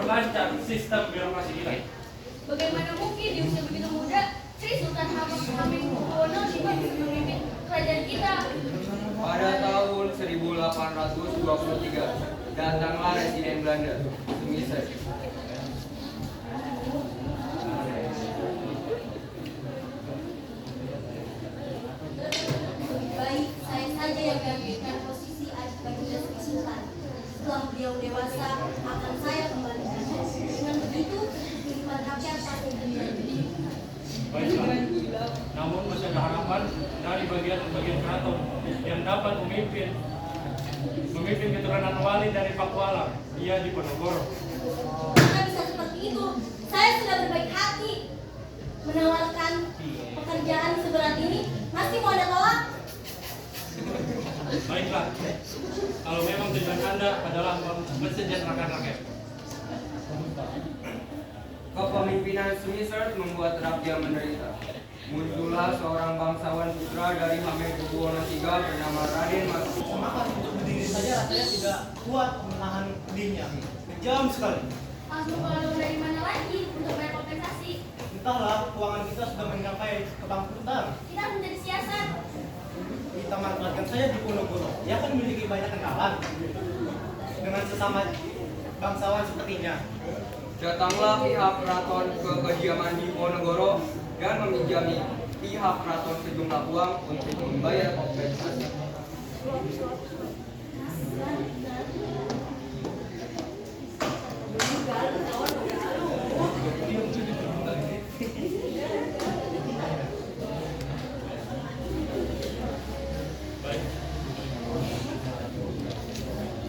memperlancar sistem birokrasi kita. Bagaimana mungkin di usia begitu muda Sri Sultan Hamengkubuwono V bisa memimpin kerajaan kita? Pada tahun 1823 datanglah Residen Belanda, Sumisir. Baik, saya saja yang gantikan posisi Baginda Sri Sultan. Setelah beliau dewasa, akan saya kembalikan. Dengan begitu, kehidupan rakyat pasti terjadi. Baiklah. Namun masih ada harapan dari bagian keraton yang dapat memimpin keturunan wali dari Pakualam, ia di Ponorogo. Karena bisa seperti itu, saya sudah berbaik hati menawarkan pekerjaan seberat ini. Masih mau ada tolak? Baiklah, kalau memang tujuan Anda adalah mensejahterakan rakyat. Kepemimpinan Sumisir membuat rakyat menderita. Muncullah seorang bangsawan putra dari Hamengkubuwono III bernama Raden Mas. Semangat untuk berdiri saja rasanya tidak kuat menahan pedihnya. Kejam sekali. Langsung kalau dari mana lagi untuk bayar kompensasi? Entahlah, keuangan kita sudah mencapai kebangkrutan. Kita harus menjadi siasat. Kita manfaatkan saja di Ponorogo. Dia kan memiliki banyak kenalan dengan sesama bangsawan sepertinya. Datanglah pihak keraton ke kediaman di Ponorogo dan meminjami pihak keraton sejumlah uang untuk membayar kompensasi.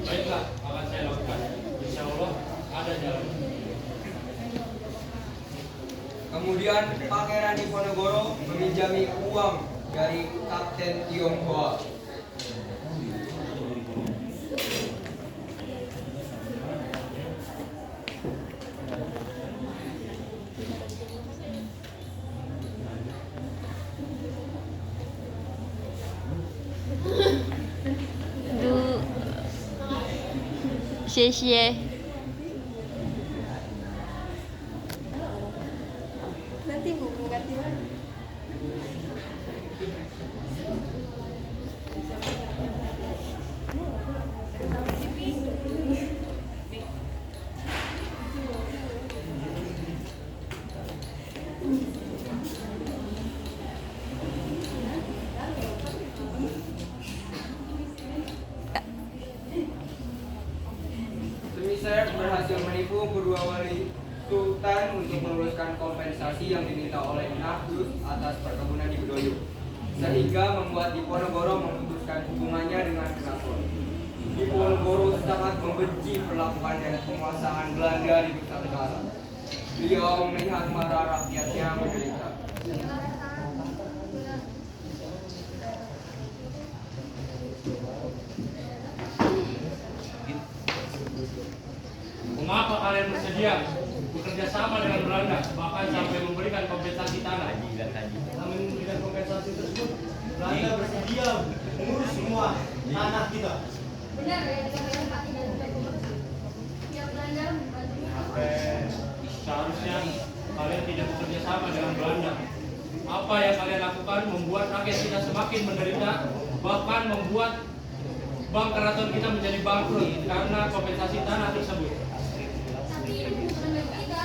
Baiklah, akan saya lakukan. Insya Allah ada jalan. Kemudian Pangeran Diponegoro meminjami uang dari Kapten Tionghoa. Du, 谢谢。 Nanti buku ganti mana? Sumisir berhasil menipu kedua wali Sultan untuk meluluskan kompensasi yang diminta oleh Nahdus atas perkebunan di Bedoyo, sehingga membuat Diponegoro memutuskan hubungannya dengan keraton. Diponegoro sangat membenci perlakuan dan penguasaan Belanda di Nusantara. Beliau melihat marah rakyatnya menderita. Mengapa kalian bersedia bekerja sama dengan Belanda, bahkan sampai memberikan kompensasi tanah? Kami memberikan kompensasi tersebut. Belanda bersedia mengurus semua tanah kita. Benar ya, dikatakan Pak tidak juga. Pihak Belanda membantunya. Seharusnya kalian tidak bekerja sama dengan Belanda. Apa yang kalian lakukan membuat rakyat kita semakin menderita, bahkan membuat bank keraton kita menjadi bangkrut karena kompensasi tanah tersebut. Tapi ini bukan bagi kita.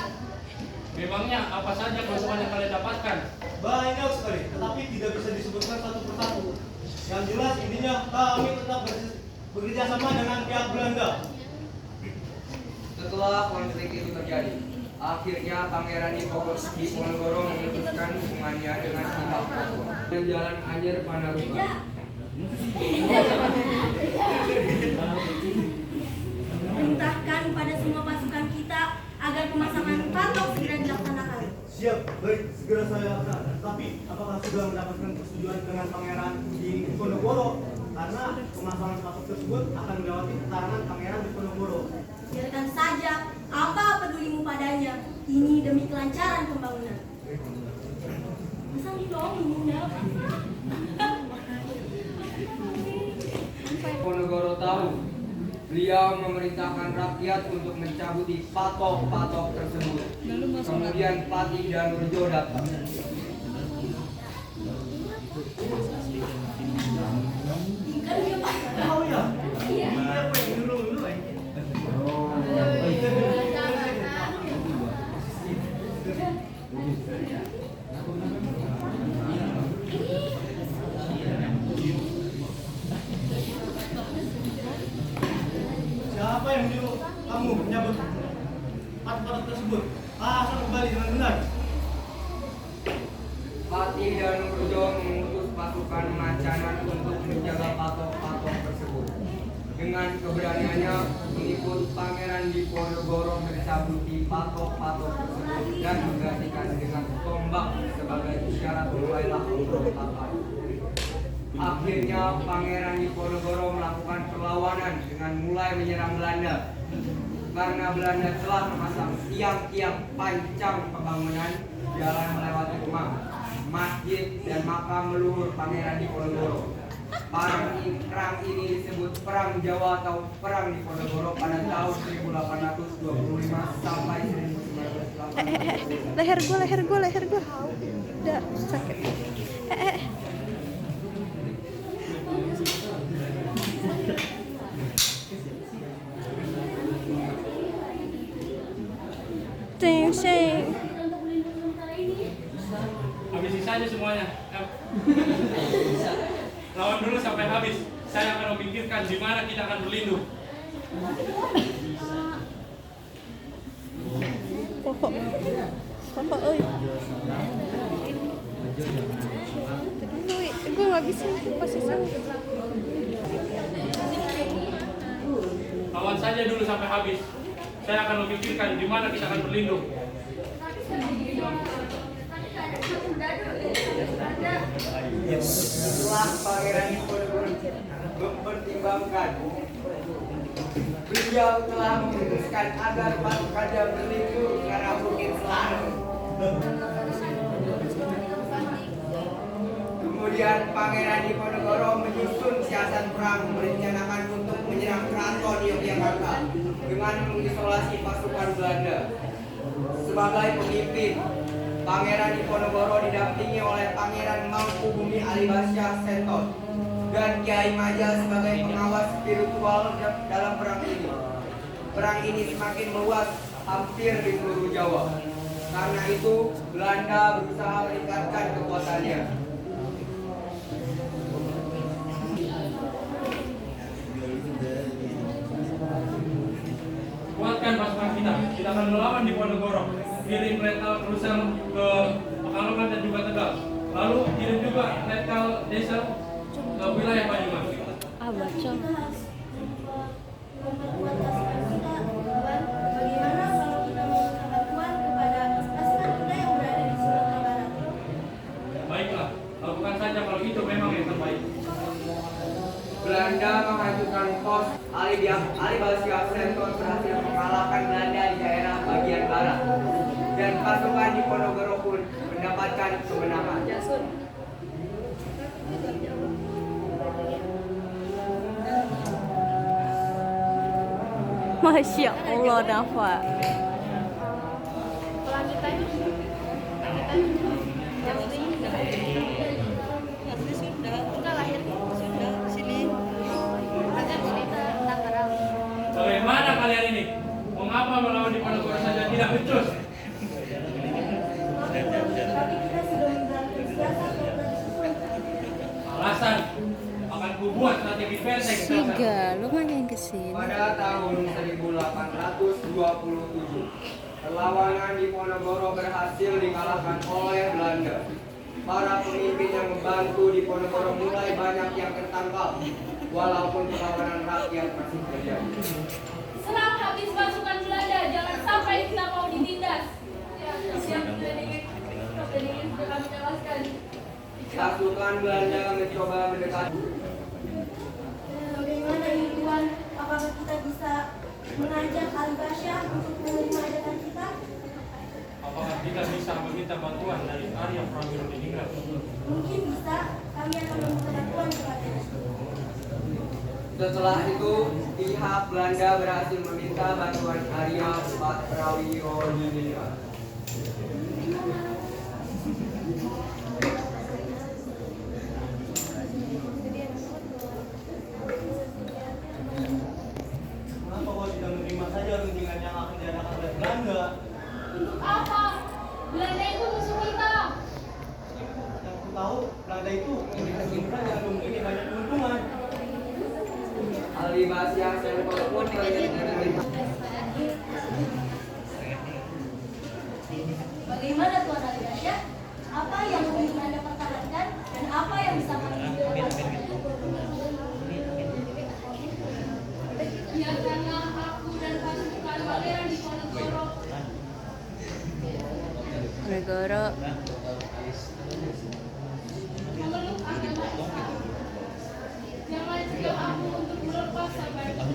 Memangnya apa saja keuntungan yang kalian dapatkan? Banyak sekali, tetapi tidak bisa disebutkan satu persatu. Yang jelas intinya kami tetap bekerja sama dengan pihak Belanda. Setelah konflik itu terjadi, akhirnya Pangeran Diponegoro memutuskan hubungannya dengan pihak keraton dan Jalan Anyer Panarukan. Perintahkan pada semua pasukan kita agar pemasangan patok segera dilaksanakan. Siap, baik, segera saya akan. Tapi apakah sudah mendapatkan persetujuan dengan pangeran di Ponorogo? Karena pemasangan patok tersebut akan melewati pekarangan pangeran di Ponorogo. Biarkan saja, apa pedulimu padanya? Ini demi kelancaran pembangunan. Masa dong, ibunya. Ponorogo tahu Beliau memerintahkan rakyat untuk mencabuti patok-patok tersebut. Kemudian Patih Danurjo datang. Kan dia pasar. Oh ya. Iya. Iya, Pak. Dulu, Pak. Siapa yang menyuruh kamu menyambut patok-patok tersebut? Asal kembali dengan benar. Patih Danurjo mengutus pasukan Macanan untuk menjaga patok-patok tersebut. Dengan keberaniannya mengikut Pangeran Diponegoro mencabuti patok-patok tersebut dan menggantikan dengan tombak sebagai isyarat mulailah pemberontakan. Akhirnya Pangeran Diponegoro melakukan perlawanan dengan mulai menyerang Belanda. Karena Belanda telah memasang tiang-tiang pancang pembangunan jalan melewati rumah, masjid, dan makam leluhur Pangeran Diponegoro. Perang ini disebut Perang Jawa atau Perang Diponegoro pada tahun 1825 sampai 1918. Leher gue udah sakit. Ting. Untuk melindungi negara ini. Habisi saja semuanya. Lawan dulu sampai habis. Saya akan memikirkan di mana kita akan berlindung. Pokok, oi. Gue nggak bisa posisi. Lawan saja dulu sampai habis. Saya akan memikirkan di mana kita akan berlindung. Setelah Pangeran Diponegoro mempertimbangkan, beliau telah memutuskan agar pasukannya berlindung ke arah Bukit Selar. Kemudian Pangeran Diponegoro menyusun siasat perang, merencanakan untuk menyerang Keraton Yogyakarta dengan mengisolasi pasukan Belanda. Sebagai pemimpin, Pangeran Diponegoro didampingi oleh Pangeran Mangkubumi Alibasya Senton dan Kiai Maja sebagai pengawas spiritual dalam perang ini. Perang ini semakin meluas hampir di seluruh Jawa. Karena itu, Belanda berusaha meningkatkan kekuatannya. Kuatkan pasukan kita akan melawan Diponegoro. Kirim letkal Krusel ke Pekalongan dan juga Tegal. Lalu kirim juga letkal Desa ke wilayah Banyumas. Baca. Memperkuat pasukan kita, Tuan. Bagaimana kalau kita meminta bantuan kepada pasukan kita yang berada di Sumatera Barat? Baiklah, lakukan saja kalau itu memang yang terbaik. Belanda mengajukan pos Alibasya Senton berhasil mengalahkan Belanda di daerah bagian barat. Dan pasukan Diponegoro pun mendapatkan kemenangan. Masya Allah, Nafa. Kelanjutannya yang ini enggak lahir sudah sini. Berarti cerita tentang perang. Bagaimana kalian ini? Mengapa melawan Diponegoro saja tidak becus? Tapi kita sudah menjalankan siasat yang telah disusun. Alasan akan kubuat strategi benteng. Siga, lu mana yang kesini? Pada tahun 1827, perlawanan Diponegoro berhasil dikalahkan oleh Belanda. Para pemimpin yang membantu Diponegoro mulai banyak yang tertangkap, walaupun perlawanan rakyat masih terjadi. Serang habis pasukan Belanda, jangan sampai kita mau ditindas. Siap sudah ingin sudah kami jelaskan. Pasukan Belanda mencoba mendekat. Bagaimana ini, Tuan? Apakah kita bisa mengajak Alibasya untuk menerima ajakan kita? Apakah kita bisa meminta bantuan dari Arya Prawiro di Ningrat? Mungkin bisa. Kami akan meminta bantuan kepadanya. Setelah itu, pihak Belanda berhasil meminta bantuan Arya Prawiro. Kenapa kau tidak menerima saja rundingan yang akan diadakan oleh Belanda? Untuk apa? Belanda itu musuh kita. Yang ku tahu, Belanda itu memberikan yang memiliki banyak keuntungan. Aldi Basyah Selko pun Bagaimana Tuan Alibasya? Apa yang ingin Anda pertahankan dan apa yang bisa kami lakukan? Biarkanlah aku dan pasukan Pangeran Diponegoro Negara memeluk akan Maha. Jangan cegah aku untuk melepas sabarku.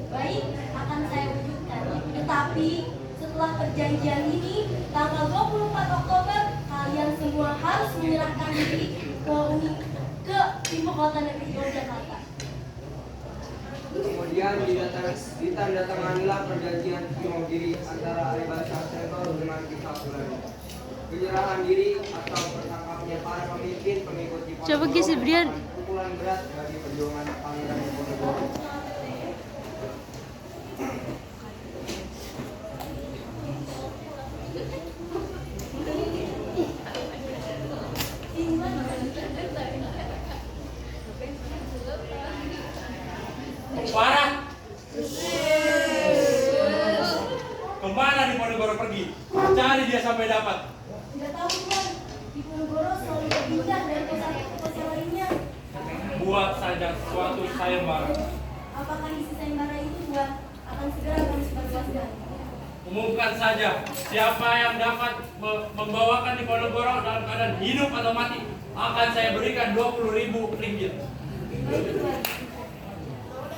Baik, akan saya wujudkan. Tetapi setelah perjanjian ini, tanggal 24 Oktober, kalian semua harus menyerahkan diri ke ibu kota negeri Yogyakarta. Kemudian ditandatanganilah perjanjian Imogiri antara Alibasya Selko dengan pihak Belanda. Penyerahan diri atau tertangkapnya para pemimpin pengikut Diponegoro Coba Ki, Brian. merupakan pukulan berat bagi perjuangan Pangeran Diponegoro. Parah. Kemana Diponegoro pergi? Cari dia sampai dapat. Tidak tahu Tuan, Diponegoro selalu berpindah dari kota ke kota lainnya. Buat saja suatu sayembara. Apakah isi sayembara itu Tuan? Akan segera kami sebarluaskan. Umumkan saja siapa yang dapat membawakan Diponegoro dalam keadaan hidup atau mati akan saya berikan 20.000 ringgit. Baik Tuan.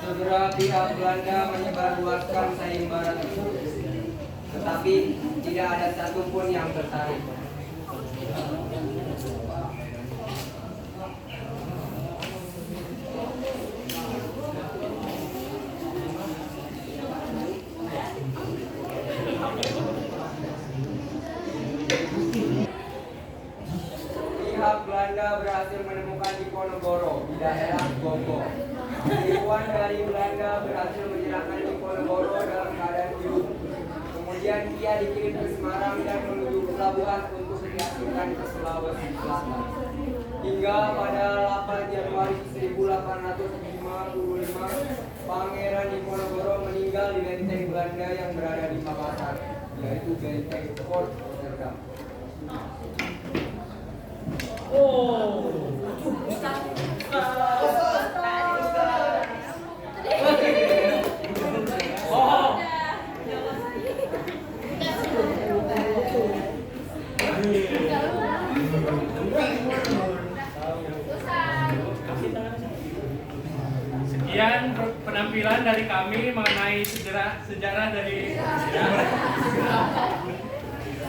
Segera pihak Belanda menyebarluaskan sayembara tersebut, tetapi tidak ada satupun yang tertarik. Pihak Belanda berhasil menemukan Diponegoro di daerah Gombong. Ilmuwan dari Belanda berhasil menyerahkan Diponegoro dalam keadaan hidup. Kemudian ia dikirim ke Semarang dan menuju ke pelabuhan untuk diasingkan ke Sulawesi Selatan. Hingga pada 8 Januari 1855, Pangeran Diponegoro meninggal di benteng Belanda yang berada di Makassar, yaitu benteng Fort Rotterdam. Sekian penampilan dari kami mengenai sejarah dari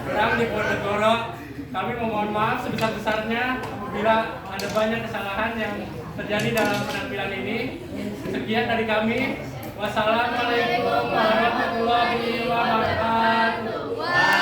perang Diponegoro. Kami memohon maaf sebesar-besarnya apabila ada banyak kesalahan yang terjadi dalam penampilan ini. Sekian dari kami. Wassalamualaikum warahmatullahi wabarakatuh.